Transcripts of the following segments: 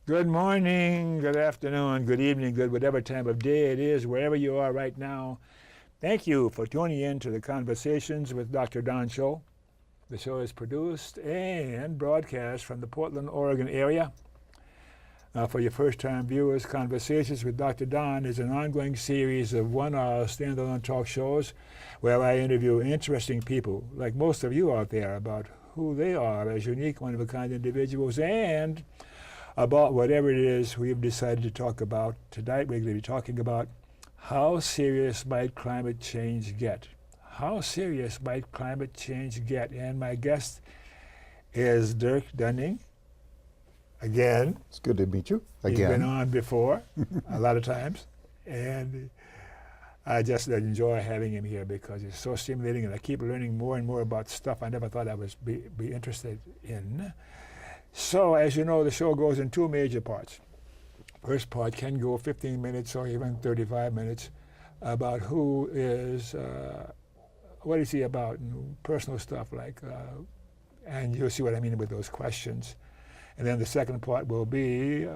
Good morning, good afternoon, good evening, good whatever time of day it is, wherever you are right now. Thank you for tuning in to the Conversations with Dr. Don show. The show is produced and broadcast from the Portland, Oregon area. For your first-time viewers, Conversations with Dr. Don is an ongoing series of one-hour standalone talk shows where I interview interesting people, like most of you out there, about who they are as unique, one-of-a-kind individuals and about whatever it is we've decided to talk about. Tonight we're going to be talking about how serious might climate change get? How serious might climate change get? And my guest is Dirk Dunning. Again. It's good to meet you again. He's been on before a lot of times. And I just enjoy having him here because he's so stimulating and I keep learning more and more about stuff I never thought I would be interested in. So, as you know, the show goes in two major parts. First part can go 15 minutes or even 35 minutes about who is, what is he about, and personal stuff like, and you'll see what I mean with those questions. And then the second part will be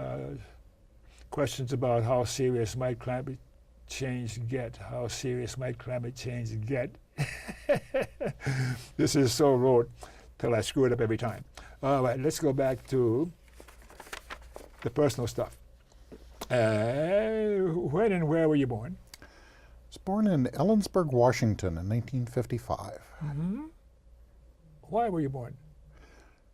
questions about how serious might climate change get? How serious might climate change get? This is so rote till I screw it up every time. All right, let's go back to the personal stuff. When and where were you born? I was born in Ellensburg, Washington in 1955. Mm-hmm. Why were you born?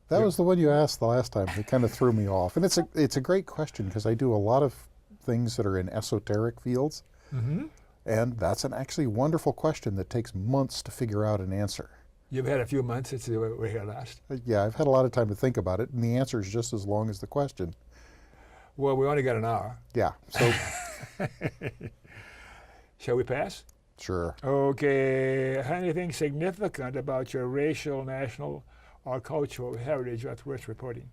That was the one you asked the last time. It kind of threw me off. And it's a great question because I do a lot of things that are in esoteric fields. Mm-hmm. And that's an actually wonderful question that takes months to figure out an answer. You've had a few months since you were here last. Yeah, I've had a lot of time to think about it, and the answer is just as long as the question. Well, we only got an hour. Yeah, so... Shall we pass? Sure. Okay. Anything significant about your racial, national, or cultural heritage that's worth reporting?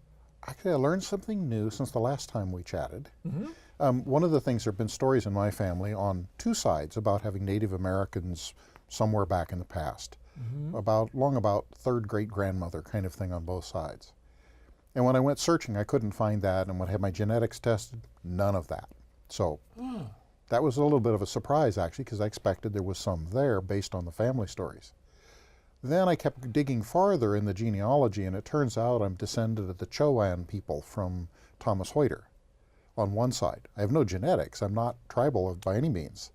Actually, I learned something new since the last time we chatted. Mm-hmm. One of the things, there have been stories in my family on two sides about having Native Americans somewhere back in the past. Mm-hmm. Long about third great-grandmother kind of thing on both sides. And when I went searching, I couldn't find that, and when I had my genetics tested, none of that. So that was a little bit of a surprise, actually, because I expected there was some there based on the family stories. Then I kept digging farther in the genealogy, and it turns out I'm descended of the Chowan people from Thomas Hoyter on one side. I have no genetics. I'm not tribal by any means,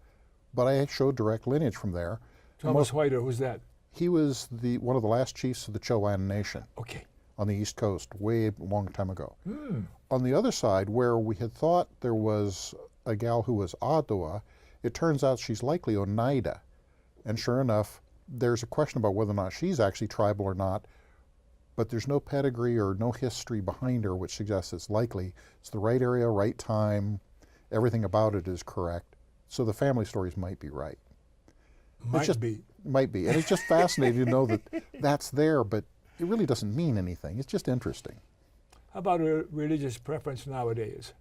but I showed direct lineage from there. Thomas Hoyter, who's that? He was one of the last chiefs of the Chowan Nation. Okay. On the East Coast, way a long time ago. Mm. On the other side, where we had thought there was a gal who was Ottawa, it turns out she's likely Oneida. And sure enough, there's a question about whether or not she's actually tribal or not, but there's no pedigree or no history behind her which suggests it's likely. It's the right area, right time, everything about it is correct. So the family stories might be right. Might be. Might be. And it's just fascinating to know that that's there, but it really doesn't mean anything. It's just interesting. How about a religious preference nowadays?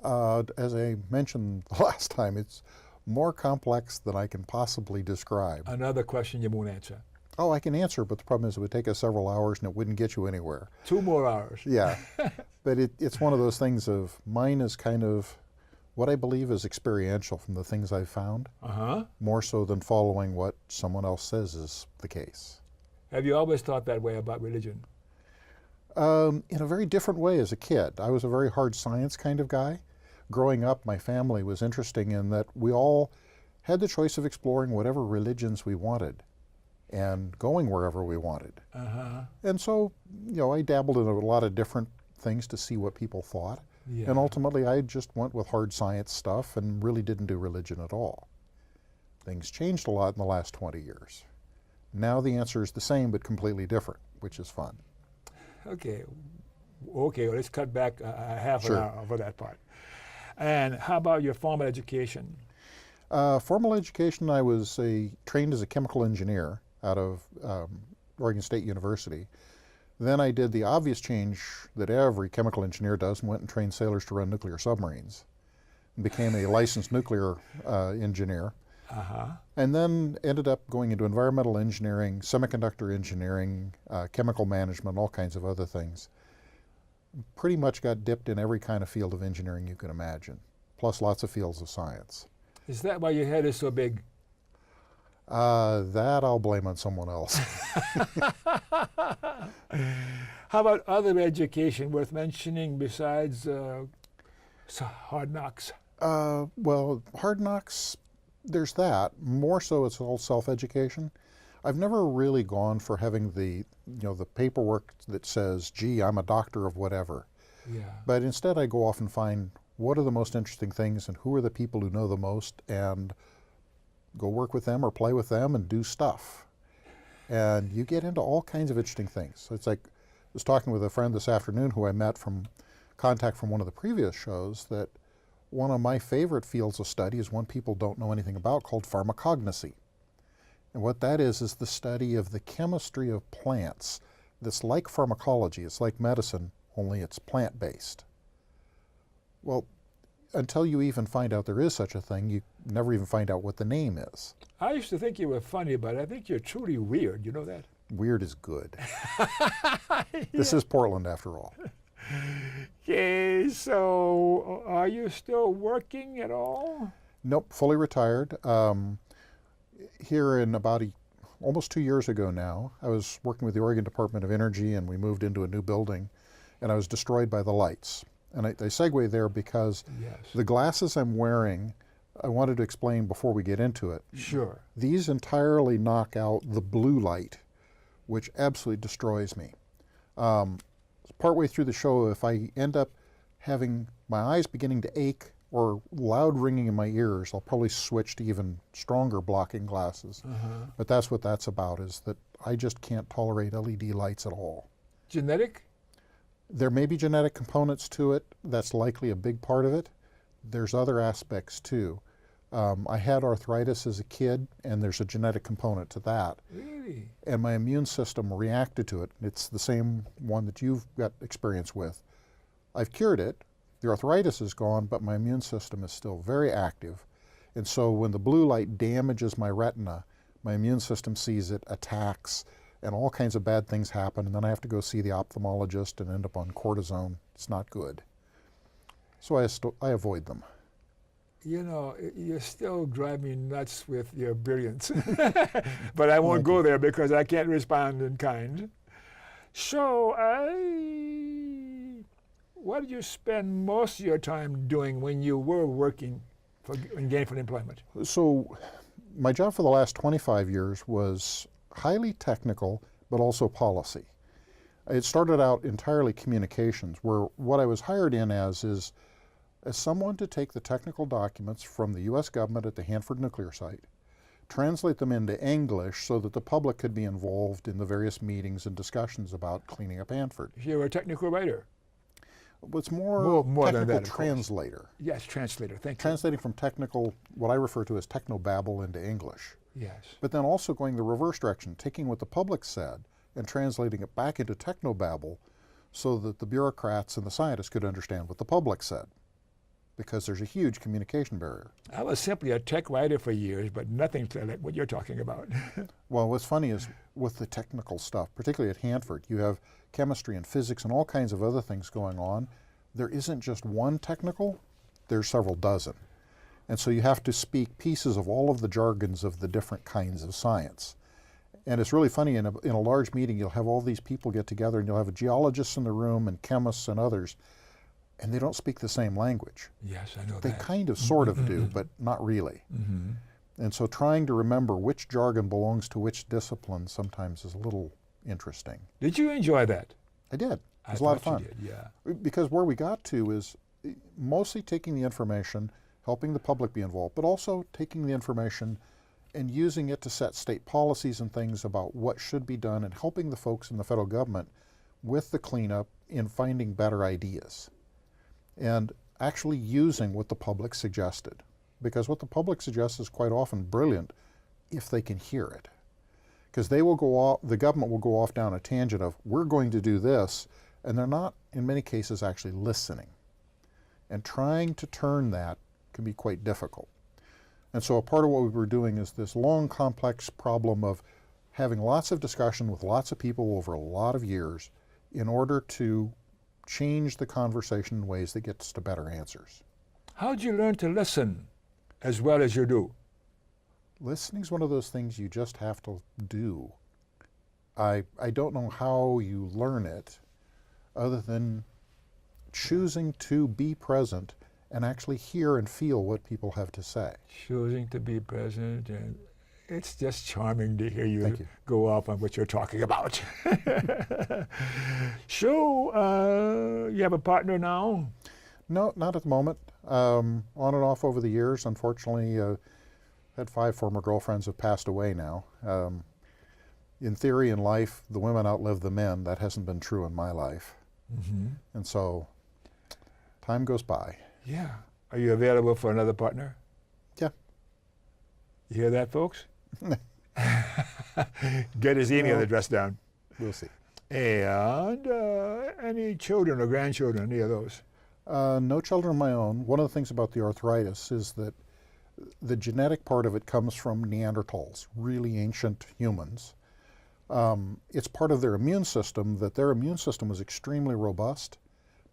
As I mentioned the last time, it's more complex than I can possibly describe. Another question you won't answer. Oh, I can answer, but the problem is it would take us several hours and it wouldn't get you anywhere. 2 more hours. Yeah. But it's one of those things of, mine is kind of what I believe is experiential from the things I've found, more so than following what someone else says is the case. Have you always thought that way about religion? In a very different way as a kid. I was a very hard science kind of guy. Growing up, my family was interesting in that we all had the choice of exploring whatever religions we wanted and going wherever we wanted. And so, I dabbled in a lot of different things to see what people thought. Yeah. And ultimately, I just went with hard science stuff and really didn't do religion at all. Things changed a lot in the last 20 years. Now the answer is the same but completely different, which is fun. Okay, well, let's cut back a half an hour for that part. And how about your formal education? Formal education, I was trained as a chemical engineer out of Oregon State University. Then I did the obvious change that every chemical engineer does and went and trained sailors to run nuclear submarines. And became a licensed nuclear engineer. And then ended up going into environmental engineering, semiconductor engineering, chemical management, all kinds of other things. pretty much got dipped in every kind of field of engineering you can imagine, plus lots of fields of science. Is that why your head is so big? That I'll blame on someone else. How about other education worth mentioning besides hard knocks? Well, hard knocks, there's that. More so, it's all self-education. I've never really gone for having the paperwork that says, gee, I'm a doctor of whatever. Yeah. But instead I go off and find what are the most interesting things and who are the people who know the most, and go work with them or play with them and do stuff. And you get into all kinds of interesting things. So it's like, I was talking with a friend this afternoon who I met from contact from one of the previous shows, that one of my favorite fields of study is one people don't know anything about, called pharmacognosy. And what that is the study of the chemistry of plants that's like pharmacology. It's like medicine, only it's plant-based. Well, until you even find out there is such a thing, you never even find out what the name is. I used to think you were funny, but I think you're truly weird. You know that? Weird is good. This is Portland, after all. Okay, so are you still working at all? Nope, fully retired. Here in about almost 2 years ago now, I was working with the Oregon Department of Energy, and we moved into a new building, and I was destroyed by the lights. And I segue there because Yes. the glasses I'm wearing, I wanted to explain before we get into it. Sure. These entirely knock out the blue light, which absolutely destroys me. Partway through the show, if I end up having my eyes beginning to ache or loud ringing in my ears, I'll probably switch to even stronger blocking glasses. But that's what that's about, is that I just can't tolerate LED lights at all. Genetic? There may be genetic components to it. That's likely a big part of it. There's other aspects too. I had arthritis as a kid, and there's a genetic component to that. Really? And my immune system reacted to it. It's the same one that you've got experience with. I've cured it. The arthritis is gone, but my immune system is still very active. And so when the blue light damages my retina, my immune system sees it, attacks, and all kinds of bad things happen, and then I have to go see the ophthalmologist and end up on cortisone. It's not good. So I avoid them. You know, you still drive me nuts with your brilliance. But I won't go there because I can't respond in kind. So, what did you spend most of your time doing when you were working in gainful employment? So my job for the last 25 years was highly technical, but also policy. It started out entirely communications, where what I was hired in as someone to take the technical documents from the U.S. government at the Hanford nuclear site, translate them into English so that the public could be involved in the various meetings and discussions about cleaning up Hanford. You're a technical writer. It's more than technical that, of course. translator. Yes, translator. Thank you. Translating from technical, what I refer to as technobabble, into English. Yes. But then also going the reverse direction, taking what the public said and translating it back into technobabble so that the bureaucrats and the scientists could understand what the public said, because there's a huge communication barrier. I was simply a tech writer for years, but nothing like what you're talking about. Well, what's funny is with the technical stuff, particularly at Hanford, you have chemistry and physics and all kinds of other things going on. There isn't just one technical, there's several dozen. And so you have to speak pieces of all of the jargons of the different kinds of science. And it's really funny, in a large meeting, you'll have all these people get together, and you'll have geologists in the room and chemists and others, and they don't speak the same language. Yes, I know They that. kind of sort of do, but not really. And so trying to remember which jargon belongs to which discipline sometimes is a little interesting. Did you enjoy that? I did. It I was a lot of thought fun. you did, yeah. Because where we got to is mostly taking the information, helping the public be involved, but also taking the information and using it to set state policies and things about what should be done, and helping the folks in the federal government with the cleanup in finding better ideas. And actually using what the public suggested. Because what the public suggests is quite often brilliant if they can hear it. Because they will go off, the government will go off down a tangent of, we're going to do this, and they're not, in many cases, actually listening. And trying to turn that can be quite difficult. And so a part of what we were doing is this long, complex problem of having lots of discussion with lots of people over a lot of years in order to change the conversation in ways that gets to better answers. How'd you learn to listen as well as you do? Listening is one of those things you just have to do. I don't know how you learn it other than choosing to be present and actually hear and feel what people have to say. Choosing to be present, and it's just charming to hear you, Thank you. go off on what you're talking about. So, you have a partner now? No, not at the moment. On and off over the years. Unfortunately, had 5 former girlfriends have passed away now. In theory, in life, the women outlive the men. That hasn't been true in my life. Mm-hmm. And so, time goes by. Yeah. Are you available for another partner? Yeah. You hear that, folks? Get his email Well, address down. We'll see. And any children or grandchildren, any of those? No children of my own. One of the things about the arthritis is that the genetic part of it comes from Neanderthals, really ancient humans. It's part of their immune system, that their immune system was extremely robust,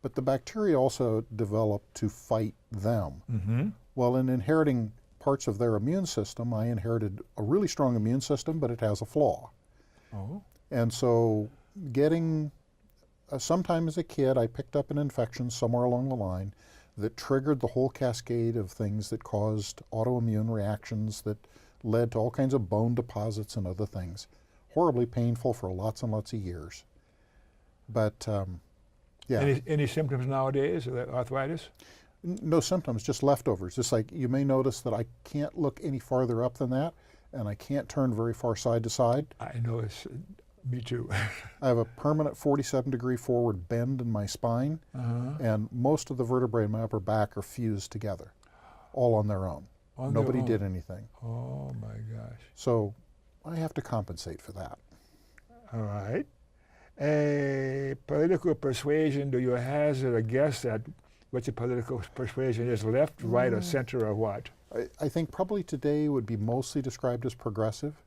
but the bacteria also developed to fight them. Mm-hmm. Well, in inheriting parts of their immune system, I inherited a really strong immune system, but it has a flaw. Oh. And so getting, sometime as a kid, I picked up an infection somewhere along the line that triggered the whole cascade of things that caused autoimmune reactions that led to all kinds of bone deposits and other things. Horribly painful for lots and lots of years. But yeah. Any symptoms nowadays of that arthritis? No symptoms, just leftovers. Just like you may notice that I can't look any farther up than that, and I can't turn very far side to side. I know it's me too. I have a permanent 47-degree forward bend in my spine, and most of the vertebrae in my upper back are fused together, all on their own. On their Nobody own. did anything. Oh my gosh. So I have to compensate for that. All right. A political persuasion, do you hazard a guess at what your political persuasion is, left, right, or center, or what? I think probably today would be mostly described as progressive,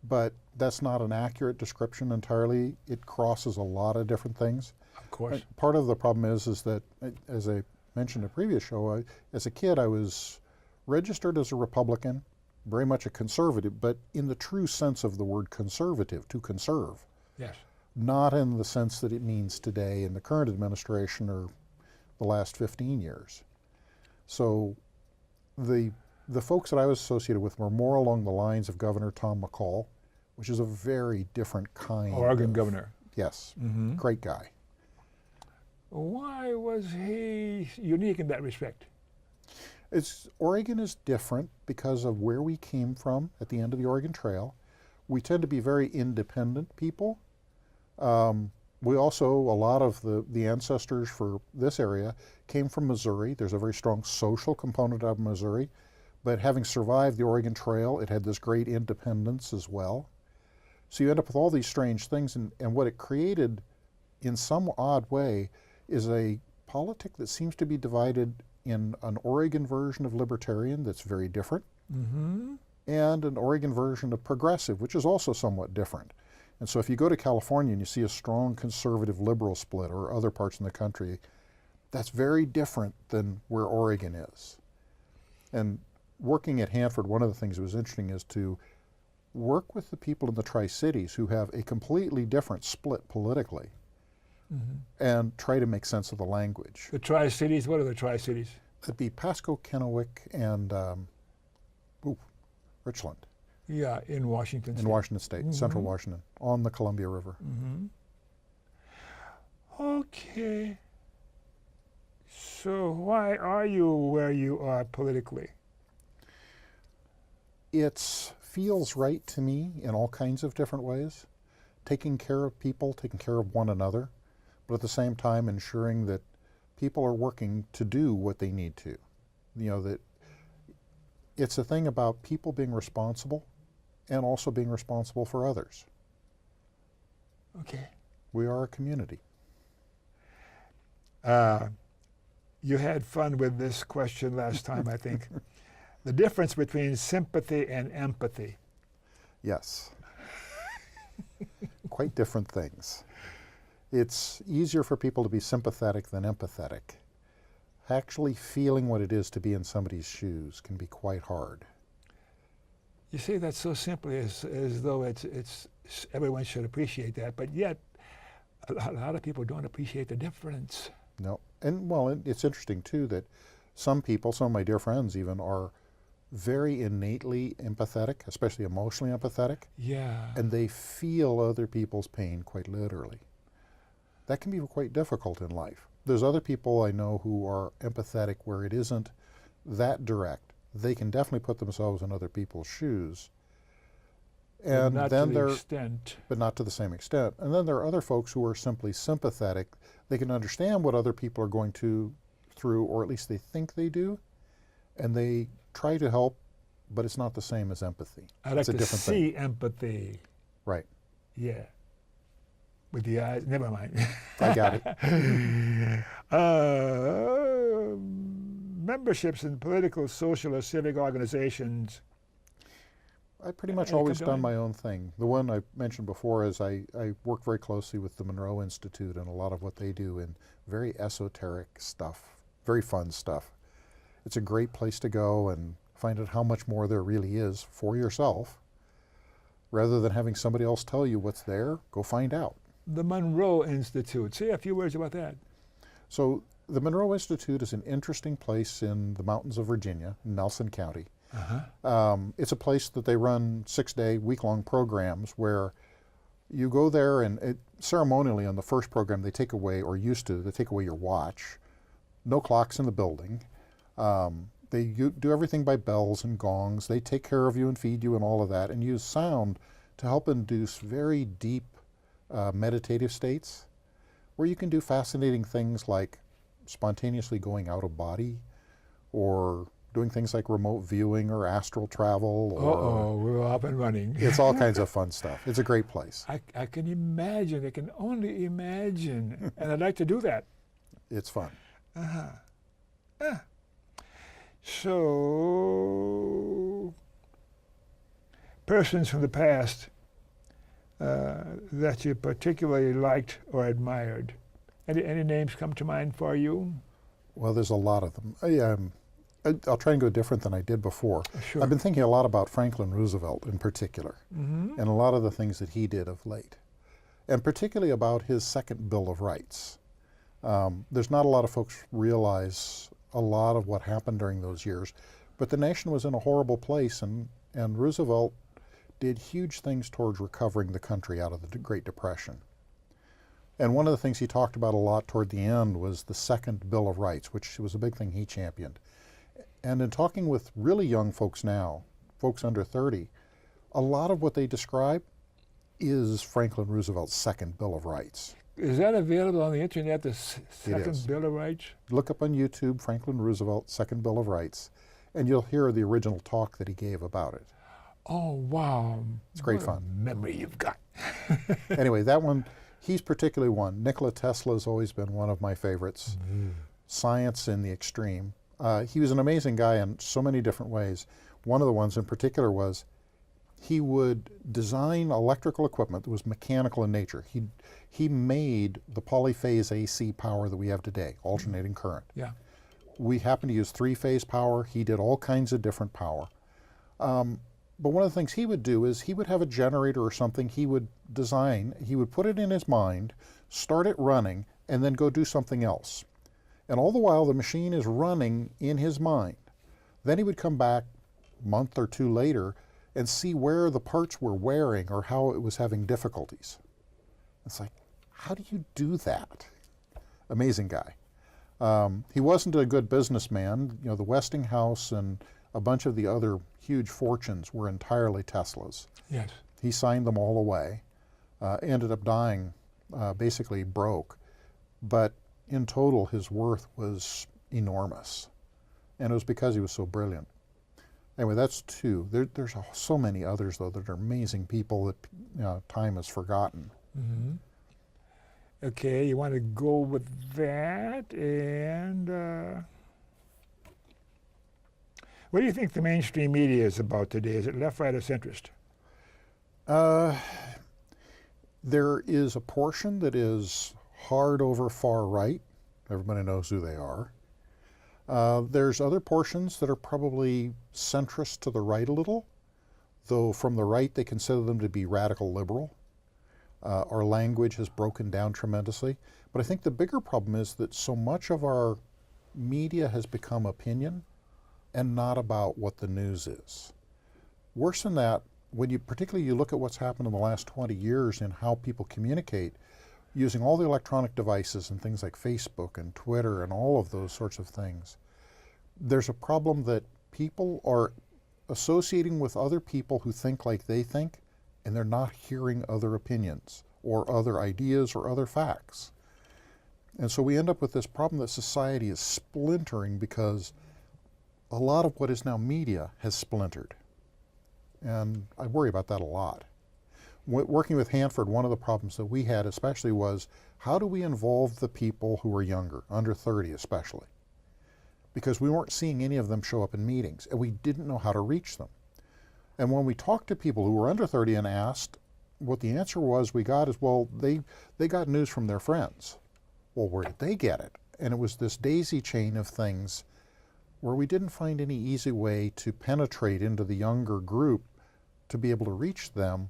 but that's not an accurate description entirely. It crosses a lot of different things. Of course. Part of the problem is that, as I mentioned in a previous show, as a kid I was registered as a Republican, very much a conservative, but in the true sense of the word conservative, to conserve. Yes. Not in the sense that it means today in the current administration or the last 15 years. So the folks that I was associated with were more along the lines of Governor Tom McCall, which is a very different kind Oregon governor. Yes, Mm-hmm. great guy. Why was he unique in that respect? Oregon is different because of where we came from at the end of the Oregon Trail. We tend to be very independent people. We also, a lot of the ancestors for this area came from Missouri. There's a very strong social component of Missouri, but having survived the Oregon Trail, it had this great independence as well. So you end up with all these strange things, and what it created in some odd way is a politic that seems to be divided in an Oregon version of libertarian that's very different, Mm-hmm. and an Oregon version of progressive, which is also somewhat different. And so if you go to California and you see a strong conservative liberal split, or other parts in the country, that's very different than where Oregon is. And working at Hanford, one of the things that was interesting is to work with the people in the Tri-Cities who have a completely different split politically, and try to make sense of the language. The Tri-Cities, what are the Tri-Cities? That'd be Pasco, Kennewick, and Richland Yeah, in Washington State. in Washington State, central Washington, on the Columbia River. Mm-hmm. Okay. So why are you where you are politically? It feels right to me in all kinds of different ways, taking care of people, taking care of one another, but at the same time ensuring that people are working to do what they need to. You know, that it's a thing about people being responsible and also being responsible for others. Okay. We are a community. You had fun with this question last time, I think. The difference between sympathy and empathy. Yes. Quite different things. It's easier for people to be sympathetic than empathetic. Actually feeling what it is to be in somebody's shoes can be quite hard. You say that so simply, as though it's everyone should appreciate that, but yet a lot of people don't appreciate the difference. No, and well, it's interesting too that some people, some of my dear friends even, are very innately empathetic, especially emotionally empathetic. Yeah. And they feel other people's pain quite literally. That can be quite difficult in life. There's other people I know who are empathetic where it isn't that direct. They can definitely put themselves in other people's shoes. And not then to the extent. But not to the same extent. And then there are other folks who are simply sympathetic. They can understand what other people are going through, or at least they think they do, and they try to help, but it's not the same as empathy. I like it's a to different see thing. empathy. Right. Yeah. With the eyes. Never mind. I got it. Memberships in political, social, or civic organizations. I pretty much always done my own thing. The one I mentioned before is I work very closely with the Monroe Institute and a lot of what they do in very esoteric stuff, very fun stuff. It's a great place to go and find out how much more there really is for yourself. Rather than having somebody else tell you what's there, go find out. The Monroe Institute. Say a few words about that. So the Monroe Institute is an interesting place in the mountains of Virginia, in Nelson County. It's a place that they run 6-day, week-long programs where you go there and ceremonially on the first program they take away, or used to, they take away your watch. No clocks in the building. They do everything by bells and gongs. They take care of you and feed you and all of that, and use sound to help induce very deep meditative states where you can do fascinating things like spontaneously going out of body, or doing things like remote viewing or astral travel. Or we're off and running. It's all kinds of fun stuff. It's a great place. I can imagine. I can only imagine. And I'd like to do that. It's fun. So, persons from the past that you particularly liked or admired. Any names come to mind for you? Well, there's a lot of them. I'll try and go different than I did before. Sure. I've been thinking a lot about Franklin Roosevelt in particular, and a lot of the things that he did of late, and particularly about his second Bill of Rights. There's not a lot of folks realize a lot of what happened during those years, but the nation was in a horrible place, and Roosevelt did huge things towards recovering the country out of the Great Depression. And one of the things he talked about a lot toward the end was the second Bill of Rights, which was a big thing he championed. And in talking with really young folks now, folks under 30, a lot of what they describe is Franklin Roosevelt's second Bill of Rights. Is that available on the internet, the second Bill of Rights? Look up on YouTube, Franklin Roosevelt, second Bill of Rights, and you'll hear the original talk that he gave about it. Oh, wow. It's great What fun. A memory you've got. Anyway, that one, he's particularly one. Nikola Tesla has always been one of my favorites. Science in the extreme. He was an amazing guy in so many different ways. One of the ones in particular was he would design electrical equipment that was mechanical in nature. He made the polyphase AC power that we have today, alternating current. Yeah. We happen to use three-phase power. He did all kinds of different power. But one of the things he would do is he would have a generator or something he would design. He would put it in his mind, start it running, and then go do something else. And all the while the machine is running in his mind. Then he would come back a month or two later and see where the parts were wearing or how it was having difficulties. It's like, how do you do that? Amazing guy. He wasn't a good businessman. You know, the Westinghouse and a bunch of the other huge fortunes were entirely Tesla's. Yes. He signed them all away, ended up dying basically broke, but in total his worth was enormous, and it was because he was so brilliant. Anyway, that's two. There's so many others though that are amazing people that time has forgotten. Okay, you want to go with that, and what do you think the mainstream media is about today? Is it left, right, or centrist? There is a portion that is hard over far right. Everybody knows who they are. There's other portions that are probably centrist to the right a little, though from the right they consider them to be radical liberal. Our language has broken down tremendously. But I think the bigger problem is that so much of our media has become opinion and not about what the news is. Worse than that, when you particularly you look at what's happened in the last 20 years in how people communicate using all the electronic devices and things like Facebook and Twitter and all of those sorts of things, there's a problem that people are associating with other people who think like they think, and they're not hearing other opinions or other ideas or other facts. And so we end up with this problem that society is splintering because a lot of what is now media has splintered. And I worry about that a lot. Working with Hanford, one of the problems that we had especially was, how do we involve the people who are younger, under 30 especially? Because we weren't seeing any of them show up in meetings, and we didn't know how to reach them. And when we talked to people who were under 30 and asked, what the answer was we got is, well, they got news from their friends. Well, where did they get it? And it was this daisy chain of things where we didn't find any easy way to penetrate into the younger group to be able to reach them,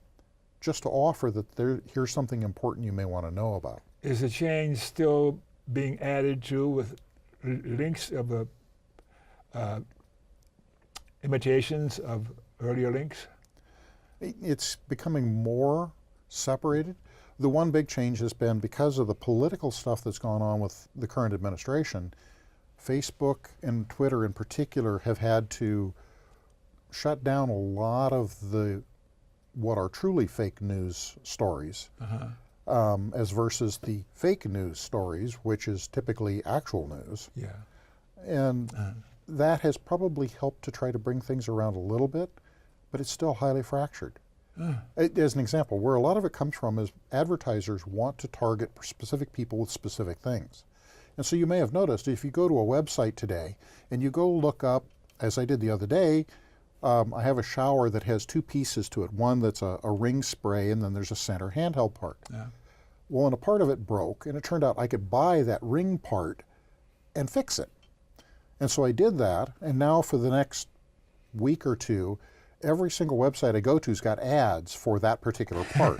just to offer that here's something important you may want to know about. Is the change still being added to with links of imitations of earlier links? It's becoming more separated. The one big change has been because of the political stuff that's gone on with the current administration. Facebook and Twitter in particular have had to shut down a lot of what are truly fake news stories, as versus the fake news stories, which is typically actual news. Yeah. And that has probably helped to try to bring things around a little bit, but it's still highly fractured. As an example, where a lot of it comes from is advertisers want to target specific people with specific things. And so you may have noticed, if you go to a website today and you go look up, as I did the other day, I have a shower that has two pieces to it. One that's a ring spray, and then there's a center handheld part. Yeah. Well, and a part of it broke, and it turned out I could buy that ring part and fix it. And so I did that, and now for the next week or two, every single website I go to's got ads for that particular part.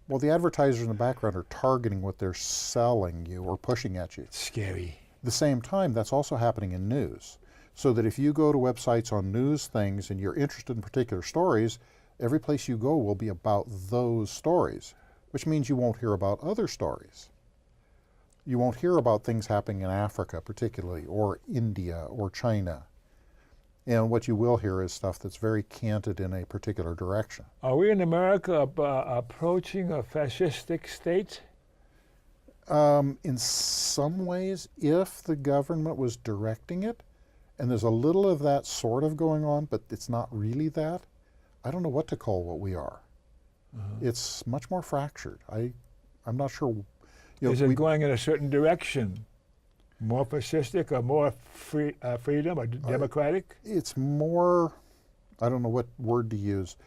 Well, the advertisers in the background are targeting what they're selling you or pushing at you. It's scary. At the same time, that's also happening in news. So that if you go to websites on news things and you're interested in particular stories, every place you go will be about those stories, which means you won't hear about other stories. You won't hear about things happening in Africa particularly, or India, or China. And what you will hear is stuff that's very canted in a particular direction. Are we in America approaching a fascistic state? In some ways, if the government was directing it, and there's a little of that sort of going on, but it's not really that, I don't know what to call what we are. It's much more fractured. I'm not sure. Is it going in a certain direction? More fascistic or more freedom or democratic? It's more, I don't know what word to use.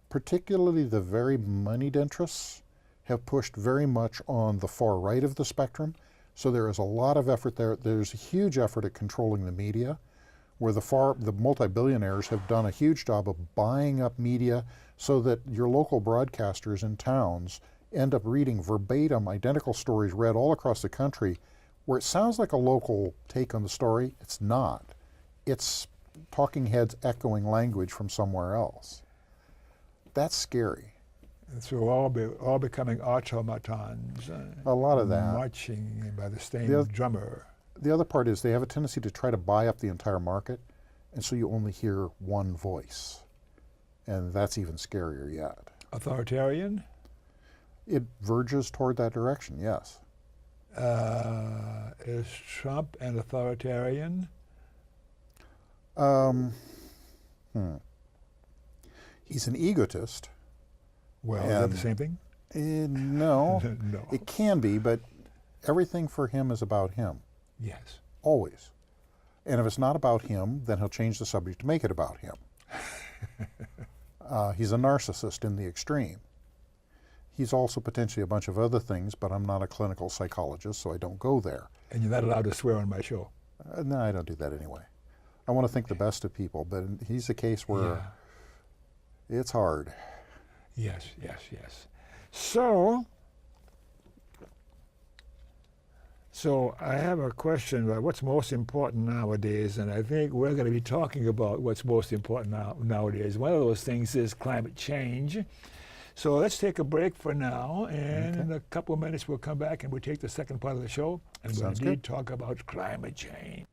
Particularly the very moneyed interests have pushed very much on the far right of the spectrum. So there is a lot of effort there. There's a huge effort at controlling the media, where the multi-billionaires have done a huge job of buying up media so that your local broadcasters in towns end up reading verbatim identical stories read all across the country, where it sounds like a local take on the story. It's not. It's talking heads echoing language from somewhere else. That's scary. And so we're all becoming automatons. A lot of that. Marching by the same drummer. The other part is they have a tendency to try to buy up the entire market, and so you only hear one voice. And that's even scarier yet. Authoritarian? It verges toward that direction, yes. Is Trump an authoritarian? He's an egotist. Well, is that the same thing? No. No. It can be, but everything for him is about him. Yes. Always. And if it's not about him, then he'll change the subject to make it about him. He's a narcissist in the extreme. He's also potentially a bunch of other things, but I'm not a clinical psychologist, so I don't go there. And you're not allowed to swear on my show. No, I don't do that anyway. I want to think the best of people, but he's a case where it's hard. Yes, yes, yes. So I have a question about what's most important nowadays, and I think we're going to be talking about what's most important nowadays. One of those things is climate change. So let's take a break for now, and in a couple of minutes we'll come back and we'll take the second part of the show, and we'll indeed talk about climate change.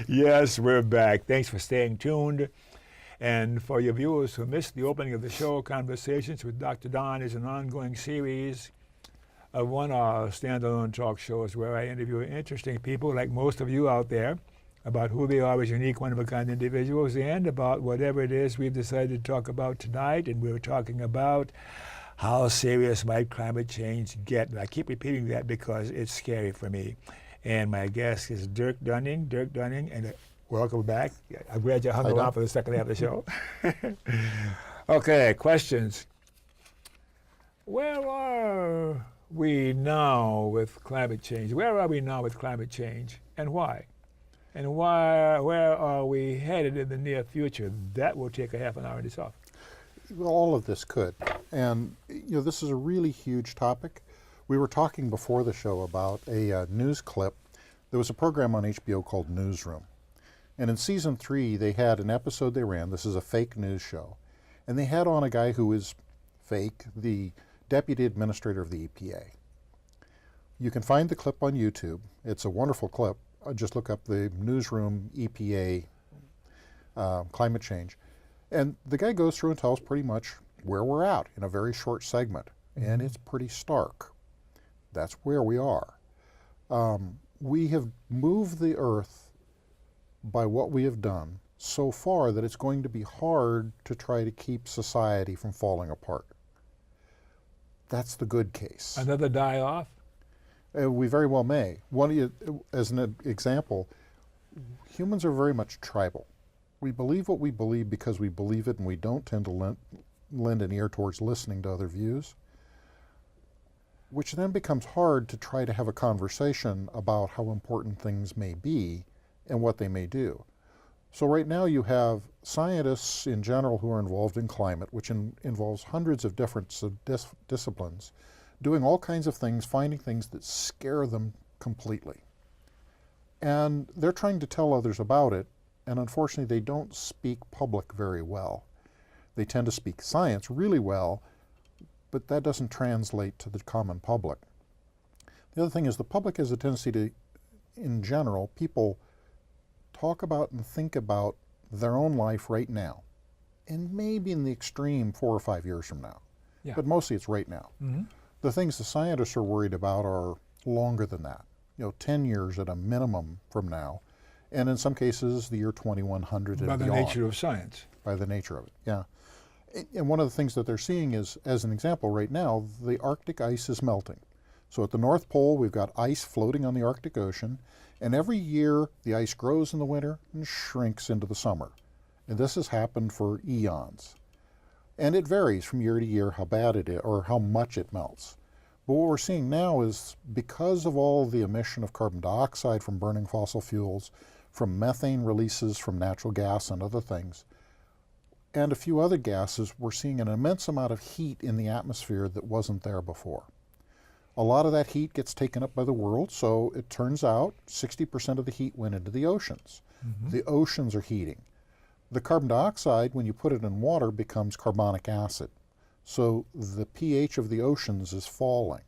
Yes, we're back. Thanks for staying tuned. And for your viewers who missed the opening of the show, Conversations with Dr. Don is an ongoing series of one-hour standalone talk shows where I interview interesting people like most of you out there about who they are as unique, one-of-a-kind individuals and about whatever it is we've decided to talk about tonight. And we're talking about how serious might climate change get. And I keep repeating that because it's scary for me. And my guest is Dirk Dunning, and welcome back. I'm glad you hung around for the second half of the show. Okay, questions. Where are we now with climate change? Where are we now with climate change, and why? And where are we headed in the near future? That will take a half an hour in itself. Well, all of this could. And, this is a really huge topic. We were talking before the show about a news clip. There was a program on HBO called Newsroom. And in season 3, they had an episode they ran. This is a fake news show. And they had on a guy who is fake, the deputy administrator of the EPA. You can find the clip on YouTube. It's a wonderful clip. Just look up the Newsroom EPA climate change. And the guy goes through and tells pretty much where we're at in a very short segment. And it's pretty stark. That's where we are. We have moved the earth by what we have done so far that it's going to be hard to try to keep society from falling apart. That's the good case. Another die-off? We very well may. As an example, humans are very much tribal. We believe what we believe because we believe it, and we don't tend to lend an ear towards listening to other views, which then becomes hard to try to have a conversation about how important things may be and what they may do. So right now you have scientists in general who are involved in climate, which involves hundreds of different disciplines, doing all kinds of things, finding things that scare them completely. And they're trying to tell others about it, and unfortunately they don't speak public very well. They tend to speak science really well, but that doesn't translate to the common public. The other thing is the public has a tendency to, in general, people talk about and think about their own life right now, and maybe in the extreme 4 or 5 years from now. Yeah. But mostly it's right now. Mm-hmm. The things the scientists are worried about are longer than that, 10 years at a minimum from now, and in some cases the year 2100 and beyond. By the nature of science. By the nature of it, yeah. And one of the things that they're seeing is, as an example right now, the Arctic ice is melting. So at the North Pole, we've got ice floating on the Arctic Ocean, and every year the ice grows in the winter and shrinks into the summer. And this has happened for eons. And it varies from year to year how bad it is or how much it melts. But what we're seeing now is because of all the emission of carbon dioxide from burning fossil fuels, from methane releases from natural gas and other things, and a few other gases, we're seeing an immense amount of heat in the atmosphere that wasn't there before. A lot of that heat gets taken up by the world, so it turns out 60% of the heat went into the oceans. The oceans are heating. The carbon dioxide, when you put it in water, becomes carbonic acid. So the pH of the oceans is falling.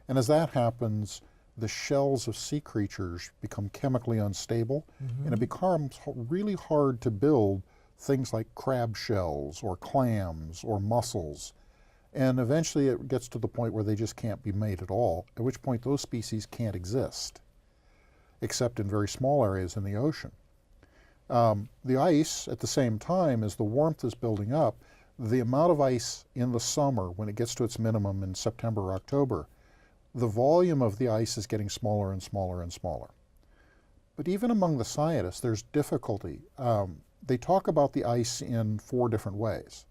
And as that happens, the shells of sea creatures become chemically unstable, and it becomes really hard to build things like crab shells or clams or mussels. And eventually it gets to the point where they just can't be made at all, at which point those species can't exist, except in very small areas in the ocean. The ice, at the same time as the warmth is building up, the amount of ice in the summer, when it gets to its minimum in September or October, the volume of the ice is getting smaller and smaller and smaller. But even among the scientists, there's difficulty. They talk about the ice in 4 different ways.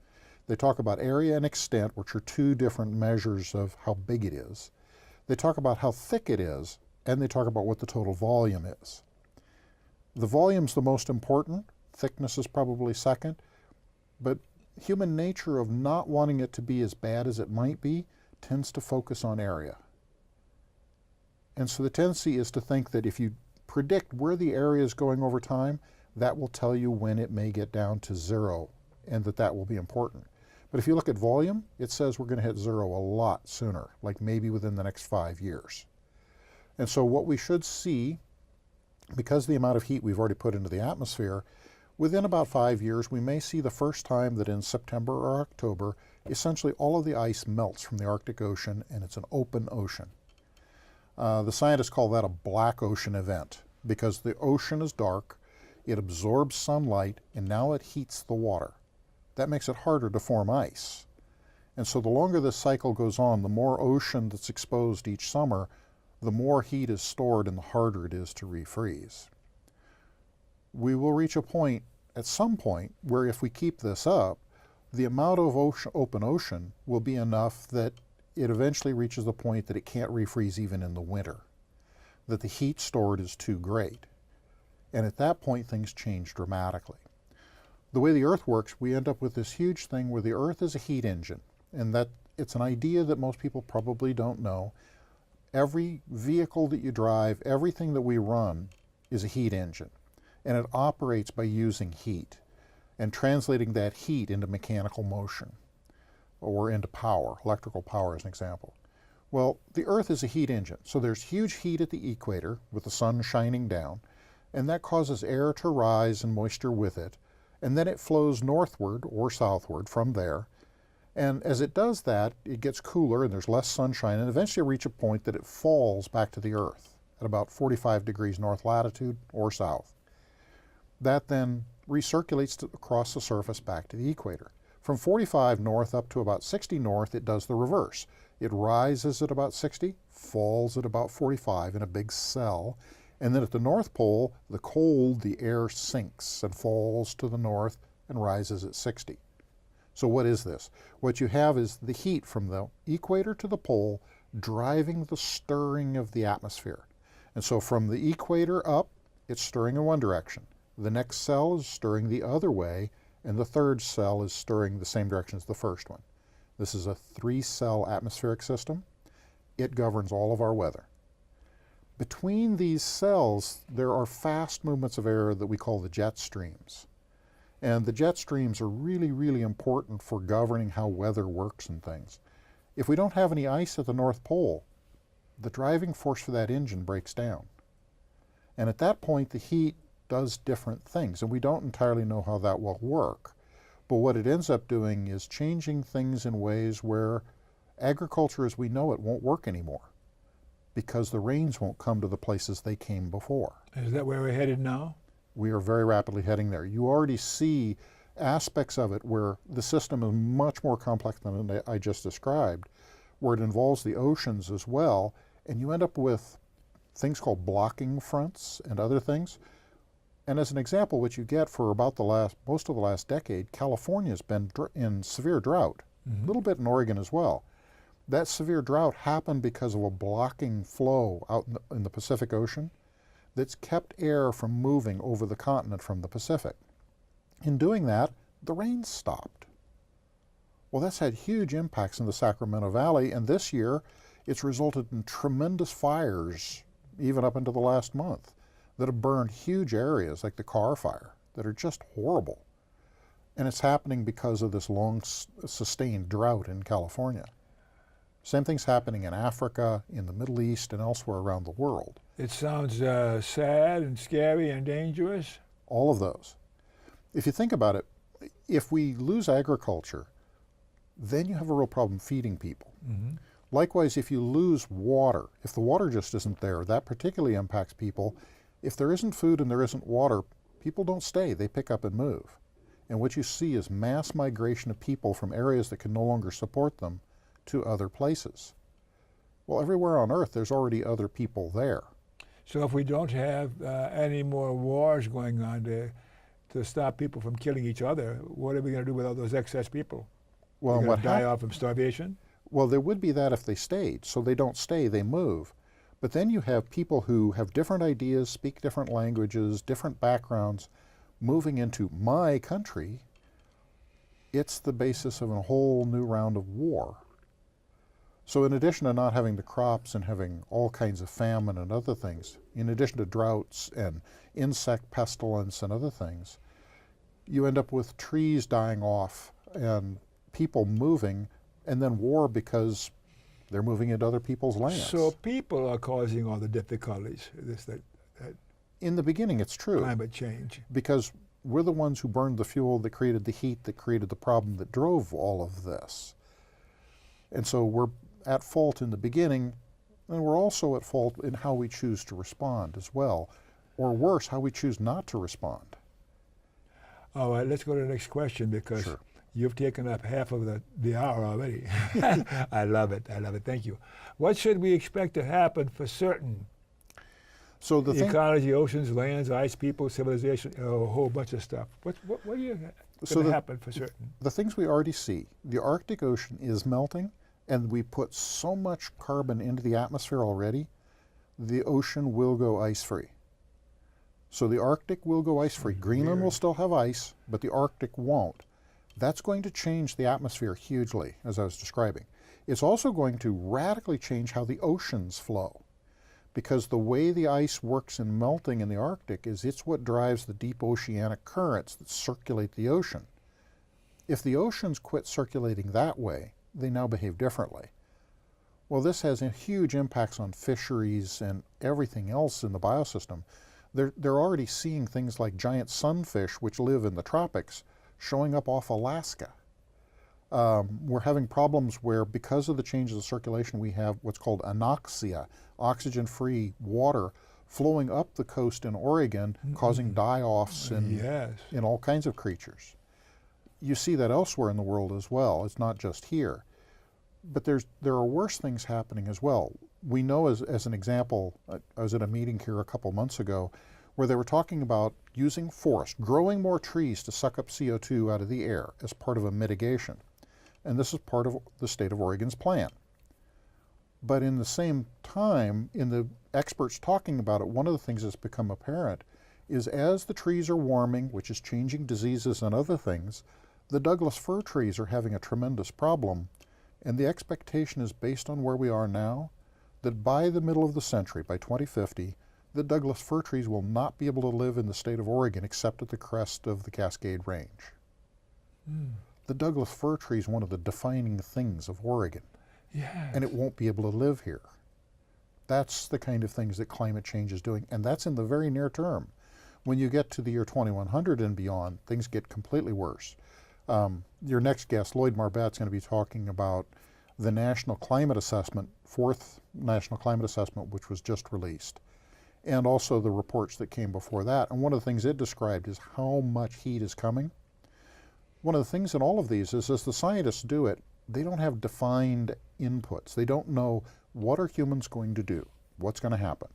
They talk about area and extent, which are 2 different measures of how big it is. They talk about how thick it is, and they talk about what the total volume is. The volume's the most important. Thickness is probably second. But human nature of not wanting it to be as bad as it might be tends to focus on area. And so the tendency is to think that if you predict where the area is going over time, that will tell you when it may get down to 0, and that will be important. But if you look at volume, it says we're going to hit 0 a lot sooner, like maybe within the next 5 years. And so what we should see, because of the amount of heat we've already put into the atmosphere, within about 5 years, we may see the first time that in September or October, essentially all of the ice melts from the Arctic Ocean, and it's an open ocean. The scientists call that a black ocean event, because the ocean is dark, it absorbs sunlight, and now it heats the water. That makes it harder to form ice. And so the longer this cycle goes on, the more ocean that's exposed each summer, the more heat is stored and the harder it is to refreeze. We will reach a point, at some point, where if we keep this up, the amount of open ocean will be enough that it eventually reaches the point that it can't refreeze even in the winter, that the heat stored is too great. And at that point, things change dramatically. The way the Earth works, we end up with this huge thing where the Earth is a heat engine, and that it's an idea that most people probably don't know. Every vehicle that you drive, everything that we run is a heat engine, and it operates by using heat and translating that heat into mechanical motion or into power, electrical power as an example. Well, the Earth is a heat engine, so there's huge heat at the equator with the sun shining down, and that causes air to rise and moisture with it, and then it flows northward or southward from there. And as it does that, it gets cooler and there's less sunshine, and eventually reach a point that it falls back to the Earth at about 45 degrees north latitude or south. That then recirculates across the surface back to the equator. From 45 north up to about 60 north, it does the reverse. It rises at about 60, falls at about 45 in a big cell, and then at the North Pole, the cold, the air sinks and falls to the north and rises at 60. So what is this? What you have is the heat from the equator to the pole driving the stirring of the atmosphere. And so from the equator up, it's stirring in one direction. The next cell is stirring the other way, and the third cell is stirring the same direction as the first one. This is a 3-cell atmospheric system. It governs all of our weather. Between these cells, there are fast movements of air that we call the jet streams. And the jet streams are really, really important for governing how weather works and things. If we don't have any ice at the North Pole, the driving force for that engine breaks down. And at that point, the heat does different things, and we don't entirely know how that will work. But what it ends up doing is changing things in ways where agriculture as we know it won't work anymore, because the rains won't come to the places they came before. Is that where we're headed now? We are very rapidly heading there. You already see aspects of it where the system is much more complex than I just described, where it involves the oceans as well, and you end up with things called blocking fronts and other things. And as an example, what you get for about most of the last decade, California's been in severe drought, a little bit in Oregon as well. That severe drought happened because of a blocking flow out in the Pacific Ocean that's kept air from moving over the continent from the Pacific. In doing that, the rain stopped. Well, that's had huge impacts in the Sacramento Valley, and this year it's resulted in tremendous fires, even up into the last month, that have burned huge areas like the Carr Fire that are just horrible. And it's happening because of this long sustained drought in California. Same thing's happening in Africa, in the Middle East, and elsewhere around the world. It sounds sad and scary and dangerous. All of those. If you think about it, if we lose agriculture, then you have a real problem feeding people. Mm-hmm. Likewise, if you lose water, if the water just isn't there, that particularly impacts people. If there isn't food and there isn't water, people don't stay, they pick up and move. And what you see is mass migration of people from areas that can no longer support them to other places. Well, everywhere on Earth, there's already other people there. So if we don't have any more wars going on to stop people from killing each other, what are we going to do with all those excess people? Well, They're what going to die off from starvation? Well, there would be that if they stayed. So they don't stay, they move. But then you have people who have different ideas, speak different languages, different backgrounds, moving into my country. It's the basis of a whole new round of war. So in addition to not having the crops and having all kinds of famine and other things, in addition to droughts and insect pestilence and other things, you end up with trees dying off and people moving, and then war because they're moving into other people's lands. So people are causing all the difficulties, that in the beginning, it's true. Climate change. Because we're the ones who burned the fuel that created the heat that created the problem that drove all of this. And so we're at fault in the beginning, and we're also at fault in how we choose to respond as well. Or worse, how we choose not to respond. All right, let's go to the next question because Sure. You've taken up half of the hour already. I love it. Thank you. What should we expect to happen for certain? So the ecology, oceans, lands, ice, people, civilization, a whole bunch of stuff. What are you going to happen for certain? The things we already see. The Arctic Ocean is melting, and we put so much carbon into the atmosphere already, the ocean will go ice-free. So the Arctic will go ice-free. Greenland will still have ice, but the Arctic won't. That's going to change the atmosphere hugely, as I was describing. It's also going to radically change how the oceans flow, because the way the ice works in melting in the Arctic is it's what drives the deep oceanic currents that circulate the ocean. If the oceans quit circulating that way, they now behave differently. Well, this has huge impacts on fisheries and everything else in the biosystem. They're already seeing things like giant sunfish, which live in the tropics, showing up off Alaska. We're having problems where, because of the changes of circulation, we have what's called anoxia, oxygen-free water flowing up the coast in Oregon, causing die-offs in all kinds of creatures. You see that elsewhere in the world as well. It's not just here. But there are worse things happening as well. We know, as an example, I was at a meeting here a couple months ago where they were talking about using forest, growing more trees to suck up CO2 out of the air as part of a mitigation. And this is part of the state of Oregon's plan. But in the same time, in the experts talking about it, one of the things that's become apparent is as the trees are warming, which is changing diseases and other things, the Douglas fir trees are having a tremendous problem. And the expectation is, based on where we are now, that by the middle of the century, by 2050, the Douglas fir trees will not be able to live in the state of Oregon except at the crest of the Cascade Range. The Douglas fir tree is one of the defining things of Oregon. Yes. And it won't be able to live here. That's the kind of things that climate change is doing, and that's in the very near term. When you get to the year 2100 and beyond, things get completely worse. Your next guest, Lloyd Marbet's going to be talking about the National Climate Assessment, 4th National Climate Assessment, which was just released, and also the reports that came before that. And one of the things it described is how much heat is coming. One of the things in all of these is, as the scientists do it, they don't have defined inputs. They don't know what are humans going to do, what's going to happen.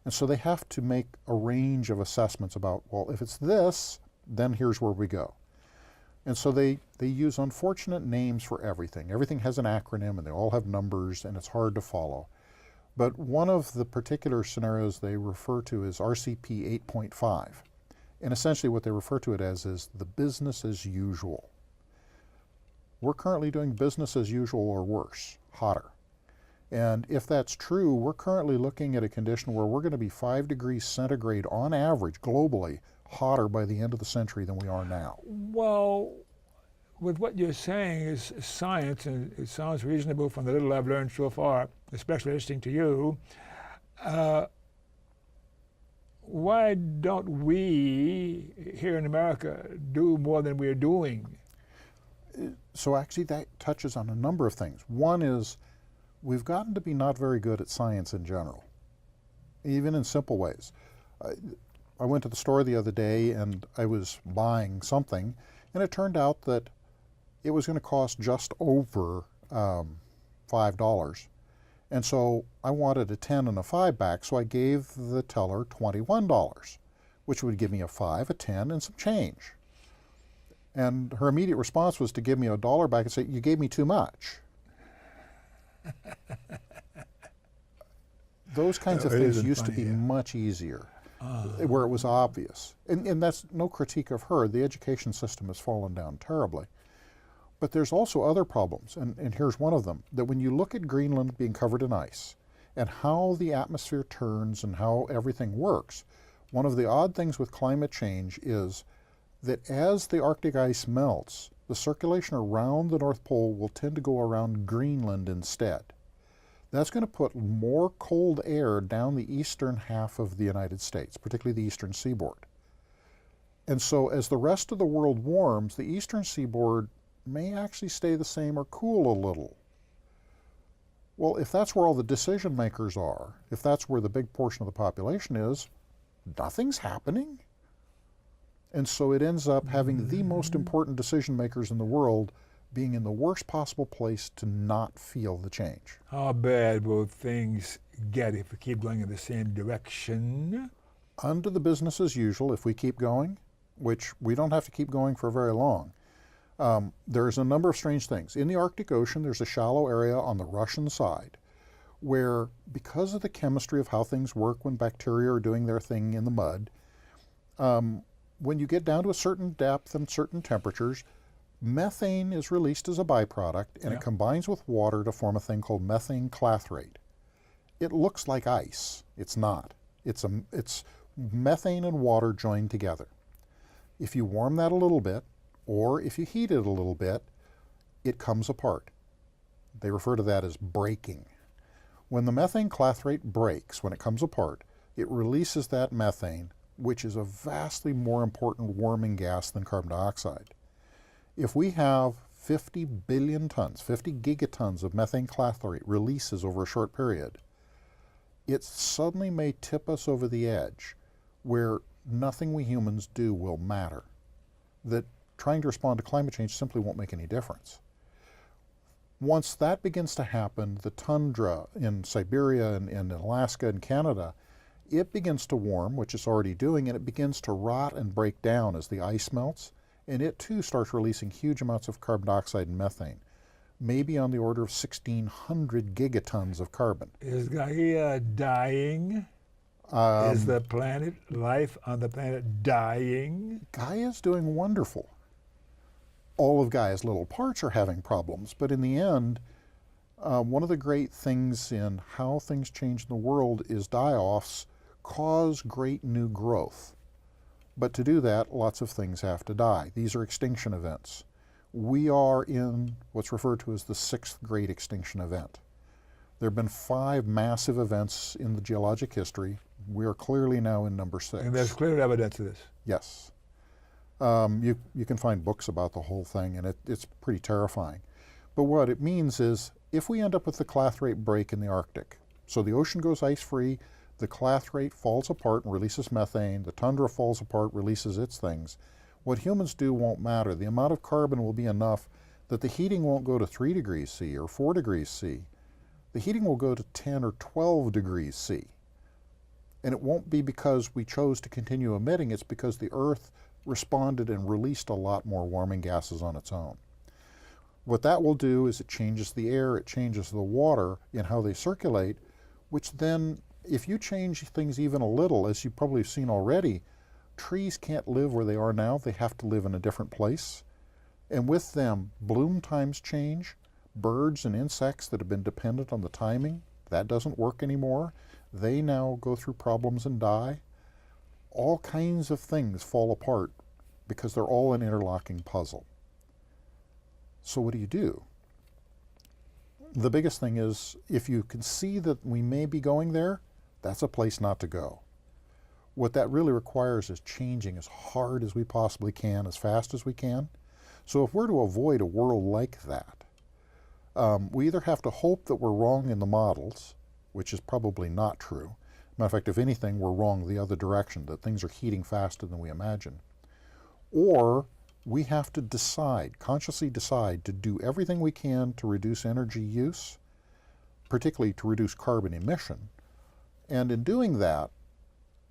And so they have to make a range of assessments about, well, if it's this, then here's where we go. And so they use unfortunate names for everything. Everything has an acronym, and they all have numbers, and it's hard to follow. But one of the particular scenarios they refer to is RCP 8.5. And essentially what they refer to it as is the business as usual. We're currently doing business as usual or worse, hotter. And if that's true, we're currently looking at a condition where we're going to be 5 degrees centigrade on average globally hotter by the end of the century than we are now. Well, with what you're saying is science, and it sounds reasonable from the little I've learned so far, especially listening to you. Why don't we here in America do more than we're doing? So actually that touches on a number of things. One is we've gotten to be not very good at science in general, even in simple ways. I went to the store the other day and I was buying something, and it turned out that it was going to cost just over $5. And so I wanted a 10 and a 5 back, so I gave the teller $21, which would give me a 5, a 10, and some change. And her immediate response was to give me $1 back and say, "You gave me too much." Those kinds of things used to be much easier, where it was obvious. And that's no critique of her. The education system has fallen down terribly. But there's also other problems, and here's one of them, that when you look at Greenland being covered in ice and how the atmosphere turns and how everything works, one of the odd things with climate change is that as the Arctic ice melts, the circulation around the North Pole will tend to go around Greenland instead. That's going to put more cold air down the eastern half of the United States, particularly the eastern seaboard. And so as the rest of the world warms, the eastern seaboard may actually stay the same or cool a little. Well, if that's where all the decision makers are, if that's where the big portion of the population is, nothing's happening. And so it ends up having the most important decision makers in the world being in the worst possible place to not feel the change. How bad will things get if we keep going in the same direction? Under the business as usual, if we keep going, which we don't have to keep going for very long, there's a number of strange things. In the Arctic Ocean, there's a shallow area on the Russian side where, because of the chemistry of how things work when bacteria are doing their thing in the mud, when you get down to a certain depth and certain temperatures, methane is released as a byproduct, and it combines with water to form a thing called methane clathrate. It looks like ice. It's not. It's methane and water joined together. If you warm that a little bit, or if you heat it a little bit, it comes apart. They refer to that as breaking. When the methane clathrate breaks, when it comes apart, it releases that methane, which is a vastly more important warming gas than carbon dioxide. If we have 50 billion tons, 50 gigatons of methane clathrate releases over a short period, it suddenly may tip us over the edge where nothing we humans do will matter. That trying to respond to climate change simply won't make any difference. Once that begins to happen, the tundra in Siberia and in Alaska and Canada, it begins to warm, which it's already doing, and it begins to rot and break down as the ice melts, and it too starts releasing huge amounts of carbon dioxide and methane, maybe on the order of 1,600 gigatons of carbon. Is Gaia dying? Is the planet, life on the planet, dying? Gaia's doing wonderful. All of Gaia's little parts are having problems, but in the end, one of the great things in how things change in the world is die-offs cause great new growth. But to do that, lots of things have to die. These are extinction events. We are in what's referred to as the 6th great extinction event. There have been 5 massive events in the geologic history. We are clearly now in number 6. And there's clear evidence of this. Yes. You can find books about the whole thing, and it's pretty terrifying. But what it means is, if we end up with the clathrate break in the Arctic, so the ocean goes ice-free, the clathrate falls apart and releases methane, the tundra falls apart, releases its things, what humans do won't matter. The amount of carbon will be enough that the heating won't go to 3 degrees C or 4 degrees C. The heating will go to 10 or 12 degrees C. And it won't be because we chose to continue emitting, it's because the Earth responded and released a lot more warming gases on its own. What that will do is it changes the air, it changes the water in how they circulate, which then, if you change things even a little, as you've probably seen already, trees can't live where they are now. They have to live in a different place. And with them, bloom times change. Birds and insects that have been dependent on the timing, that doesn't work anymore. They now go through problems and die. All kinds of things fall apart because they're all an interlocking puzzle. So what do? The biggest thing is, if you can see that we may be going there, that's a place not to go. What that really requires is changing as hard as we possibly can, as fast as we can. So if we're to avoid a world like that, we either have to hope that we're wrong in the models, which is probably not true. Matter of fact, if anything, we're wrong the other direction, that things are heating faster than we imagine. Or we have to decide, consciously decide, to do everything we can to reduce energy use, particularly to reduce carbon emission. And in doing that,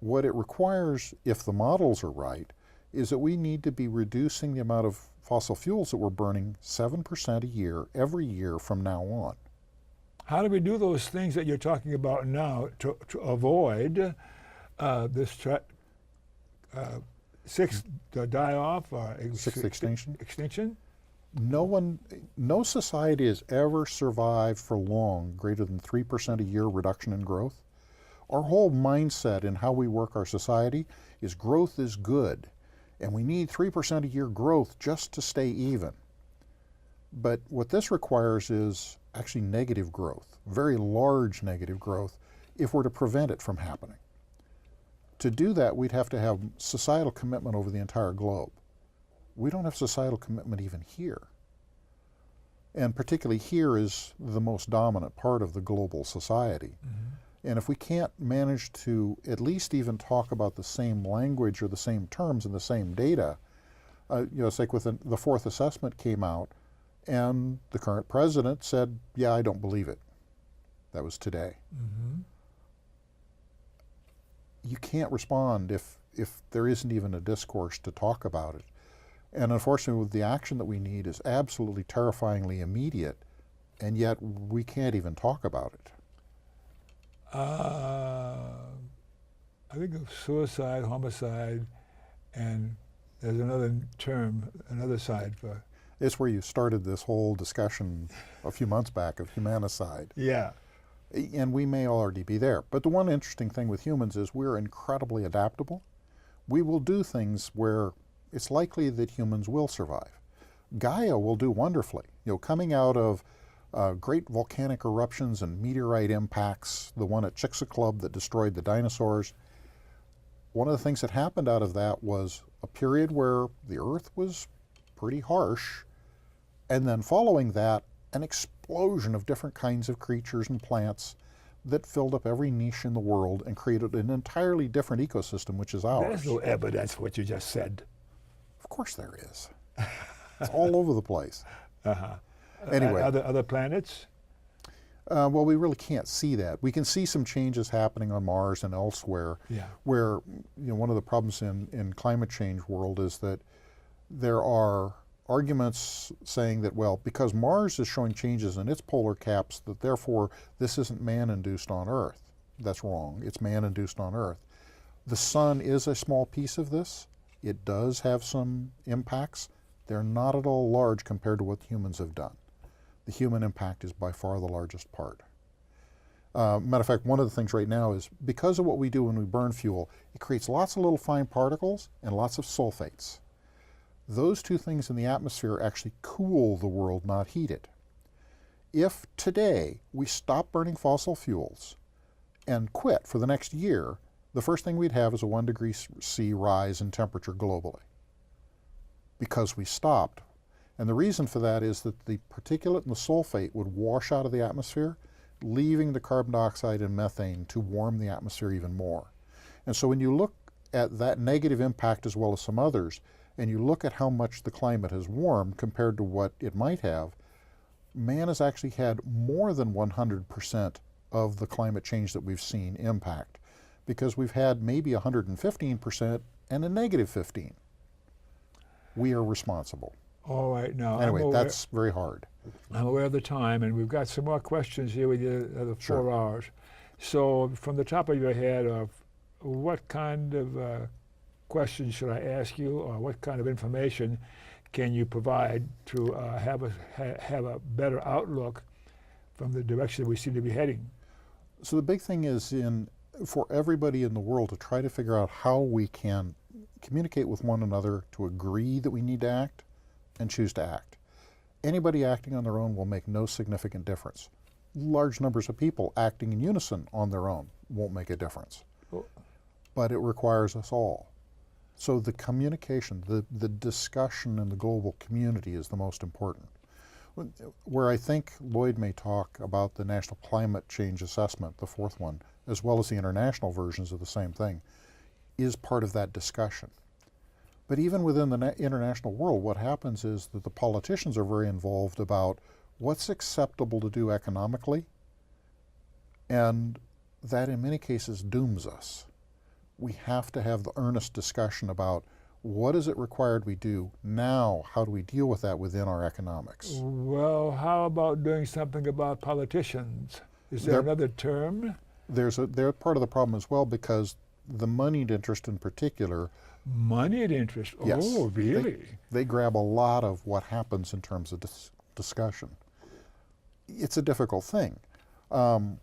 what it requires, if the models are right, is that we need to be reducing the amount of fossil fuels that we're burning 7% a year, every year from now on. How do we do those things that you're talking about now to avoid this sixth die-off or Sixth extinction? Extinction? No society has ever survived for long greater than 3% a year reduction in growth. Our whole mindset in how we work our society is growth is good, and we need 3% a year growth just to stay even. But what this requires is actually negative growth, very large negative growth, if we're to prevent it from happening. To do that, we'd have to have societal commitment over the entire globe. We don't have societal commitment even here. And particularly here is the most dominant part of the global society. Mm-hmm. And if we can't manage to at least even talk about the same language or the same terms and the same data, it's like with the fourth assessment came out, and the current president said, yeah, I don't believe it. That was today. Mm-hmm. You can't respond if there isn't even a discourse to talk about it. And unfortunately, the action that we need is absolutely terrifyingly immediate, and yet we can't even talk about it. I think of suicide, homicide, and there's another term, another side for... It's where you started this whole discussion a few months back of humanicide. Yeah. And we may already be there. But the one interesting thing with humans is we're incredibly adaptable. We will do things where it's likely that humans will survive. Gaia will do wonderfully. Coming out of great volcanic eruptions and meteorite impacts, the one at Chicxulub that destroyed the dinosaurs, one of the things that happened out of that was a period where the Earth was pretty harsh, and then following that, an explosion of different kinds of creatures and plants that filled up every niche in the world and created an entirely different ecosystem, which is ours. There's no evidence for what you just said. Of course there is. It's all over the place. Uh-huh. Anyway. Other planets? Well, we really can't see that. We can see some changes happening on Mars and elsewhere, where one of the problems in climate change world is that there are arguments saying that, well, because Mars is showing changes in its polar caps, that therefore this isn't man-induced on Earth. That's wrong. It's man-induced on Earth. The sun is a small piece of this. It does have some impacts. They're not at all large compared to what humans have done. The human impact is by far the largest part. Matter of fact, one of the things right now is because of what we do when we burn fuel, it creates lots of little fine particles and lots of sulfates. Those two things in the atmosphere actually cool the world, not heat it. If today we stop burning fossil fuels and quit for the next year, the first thing we'd have is a 1 degree C rise in temperature globally because we stopped. And the reason for that is that the particulate and the sulfate would wash out of the atmosphere, leaving the carbon dioxide and methane to warm the atmosphere even more. And so when you look at that negative impact as well as some others, and you look at how much the climate has warmed compared to what it might have, man has actually had more than 100% of the climate change that we've seen impact, because we've had maybe 115% and a negative 15. We are responsible. All right, now. Anyway, that's very hard. I'm aware of the time, and we've got some more questions here with you the 4 hours. So from the top of your head, what kind of questions should I ask you, or what kind of information can you provide to have a better outlook from the direction we seem to be heading? So the big thing is for everybody in the world to try to figure out how we can communicate with one another to agree that we need to act and choose to act. Anybody acting on their own will make no significant difference. Large numbers of people acting in unison on their own won't make a difference. But it requires us all. So the communication, the discussion in the global community is the most important. Where I think Lloyd may talk about the National Climate Change Assessment, the fourth one, as well as the international versions of the same thing, is part of that discussion. But even within the international world, what happens is that the politicians are very involved about what's acceptable to do economically, and that in many cases dooms us. We have to have the earnest discussion about what is it required we do now, how do we deal with that within our economics? Well, how about doing something about politicians? Is there another term? They're part of the problem as well, because the moneyed interest in particular. Moneyed interest? Yes, Oh, really? They grab a lot of what happens in terms of discussion. It's a difficult thing. In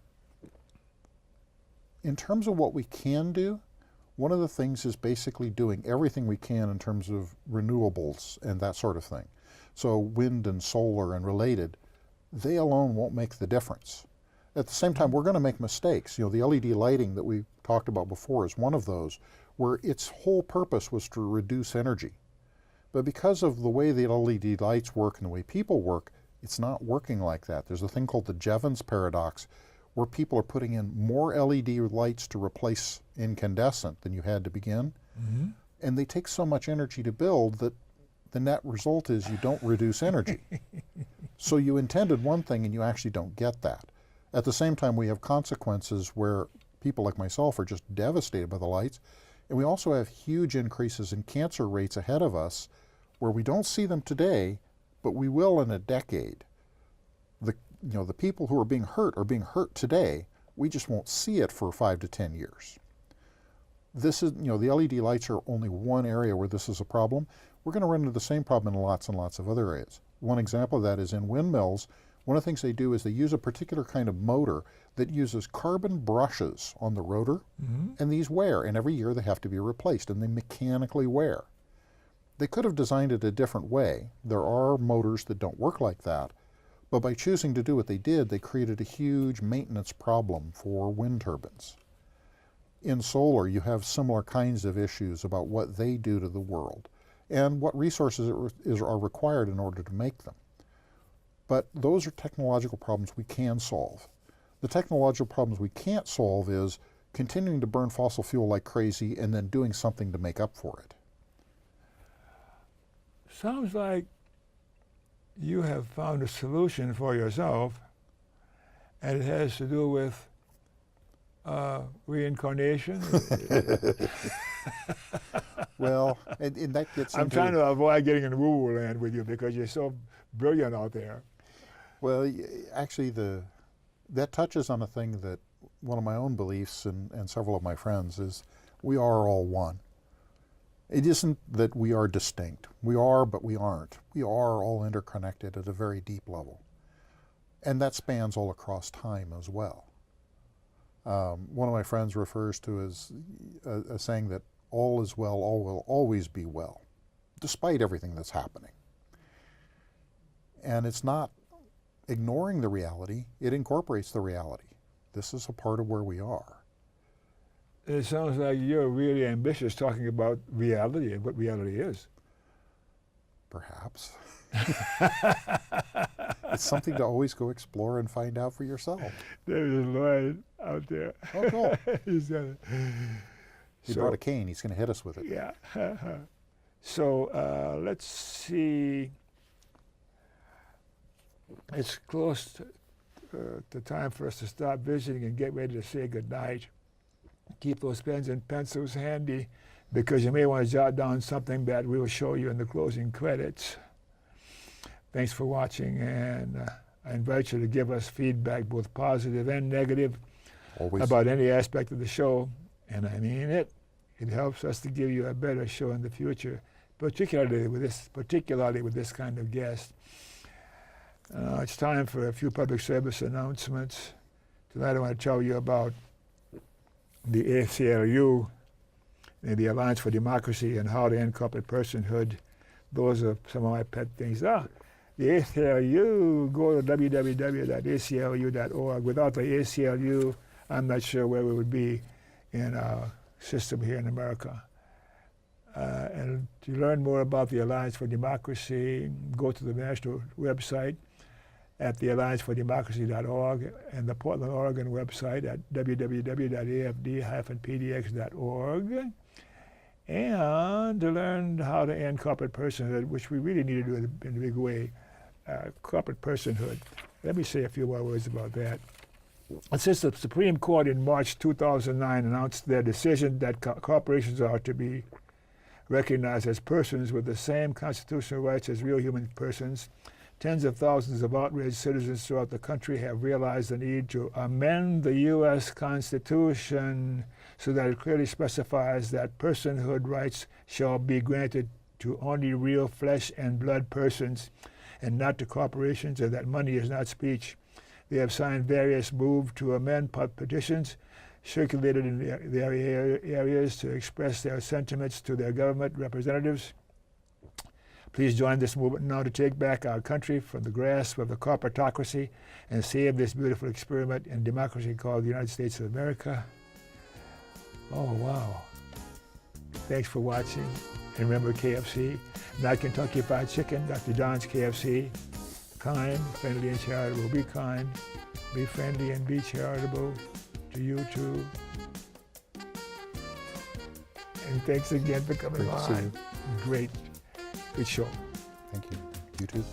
terms of what we can do, one of the things is basically doing everything we can in terms of renewables and that sort of thing. So wind and solar and related, they alone won't make the difference. At the same time, we're going to make mistakes. You know, the LED lighting that we talked about before is one of those, where its whole purpose was to reduce energy. But because of the way the LED lights work and the way people work, it's not working like that. There's a thing called the Jevons paradox, where people are putting in more LED lights to replace incandescent than you had to begin. Mm-hmm. And they take so much energy to build that the net result is you don't reduce energy. So you intended one thing and you actually don't get that. At the same time, we have consequences where people like myself are just devastated by the lights. And we also have huge increases in cancer rates ahead of us where we don't see them today, but we will in a decade. The people who are being hurt today. We just won't see it for 5 to 10 years. This is, the LED lights are only one area where this is a problem. We're going to run into the same problem in lots and lots of other areas. One example of that is in windmills. One of the things they do is they use a particular kind of motor that uses carbon brushes on the rotor, and these wear, and every year they have to be replaced, and they mechanically wear. They could have designed it a different way. There are motors that don't work like that, but by choosing to do what they did, they created a huge maintenance problem for wind turbines. In solar, you have similar kinds of issues about what they do to the world and what resources are required in order to make them. But those are technological problems we can solve. The technological problems we can't solve is continuing to burn fossil fuel like crazy and then doing something to make up for it. Sounds like you have found a solution for yourself, and it has to do with reincarnation. Well, and that gets I'm trying to avoid getting in woo-woo land with you because you're so brilliant out there. Well, actually, that touches on a thing that one of my own beliefs and several of my friends is we are all one. It isn't that we are distinct. We are, but we aren't. We are all interconnected at a very deep level. And that spans all across time as well. One of my friends refers to as saying that all is well, all will always be well, despite everything that's happening. And it's not ignoring the reality, it incorporates the reality. This is a part of where we are. It sounds like you're really ambitious talking about reality and what reality is. Perhaps. It's something to always go explore and find out for yourself. There's a Lloyd out there. Oh, cool. He So- brought a cane. He's going to hit us with it. Yeah. So let's see. It's close to time for us to stop visiting and get ready to say goodnight. Keep those pens and pencils handy because you may want to jot down something that we will show you in the closing credits. Thanks for watching, and I invite you to give us feedback, both positive and negative, Always. about any aspect of the show, and I mean it. It helps us to give you a better show in the future, particularly with this kind of guest. It's time for a few public service announcements. Tonight I want to tell you about the ACLU and the Alliance for Democracy and how to end corporate personhood. Those are some of my pet things. The ACLU, go to www.aclu.org. Without the ACLU, I'm not sure where we would be in our system here in America. And to learn more about the Alliance for Democracy, go to the national website at the alliancefordemocracy.org and the Portland, Oregon website at www.afd-pdx.org. And to learn how to end corporate personhood, which we really need to do in a big way, corporate personhood. Let me say a few more words about that. Since the Supreme Court in March 2009 announced their decision that corporations are to be recognized as persons with the same constitutional rights as real human persons, tens of thousands of outraged citizens throughout the country have realized the need to amend the U.S. Constitution so that it clearly specifies that personhood rights shall be granted to only real flesh and blood persons and not to corporations, and that money is not speech. They have signed various move to amend petitions circulated in their areas to express their sentiments to their government representatives. Please join this movement now to take back our country from the grasp of the corporatocracy and save this beautiful experiment in democracy called the United States of America. Oh, wow. Thanks for watching. And remember KFC, not Kentucky Fried Chicken, Dr. John's KFC. Kind, friendly, and charitable. Be kind, be friendly, and be charitable to you too. And thanks again for coming Great to see on. you. Great show. Thank you. You too.